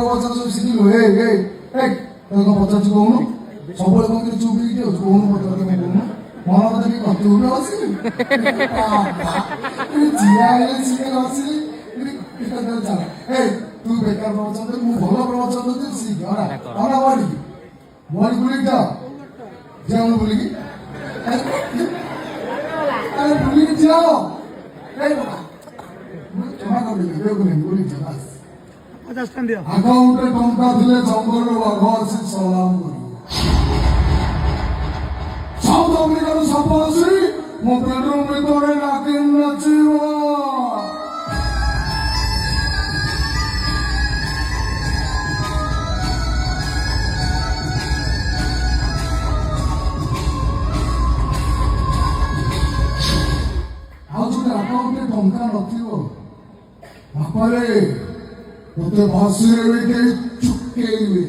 ଶିଖିଲୁ ହେ ହେ ତାଙ୍କ ପଚାରୁଛୁ କହୁନୁ ସବୁବେଳେ କଣ ଚୁପ୍ ହେଇକି ଅଛୁ କହୁନୁ ପଚାରୁଛୁ କହୁନୁ ମନ କଥା ଟିକେ କତି ଉଠେ ବସିଲି ଝିଅ ହେଲେ ଶିଖେ ବସିଲି ତୁ ବେକାର ପ୍ରବଚନ ମୁଁ ଭଲ ପ୍ରବଚନ ଦେଉଛି ଶିଖ ଅନା ବଢ଼ିକି ବଢ଼ି ବୁଲିକି ଯାଅ ଯାଉନୁ ବୁଲିକି ବୁଲିକି ଯାଅ ଜମା କରିଦେବି ବୁଲିକି ଯାଅ ଆକାଉଣ୍ଟରେ ଟଙ୍କା ଥିଲେ ଜଙ୍ଗଲରୁ ବାଘ ଆସି ସଲାମ କରିବ ସାଉଥ ଆଫ୍ରିକାରୁ ସାପ ଆସି ମୋ ବେଡରୁମ୍ ଭିତରେ ନାଗିନ ନାଚିବ ଆଉ ଯଦି ଆକାଉଣ୍ଟରେ ଟଙ୍କା ନଥିବ ବାପାରେ ତତେ ଭାସିରେ ବି କେହି ଚୁକେଇବେ।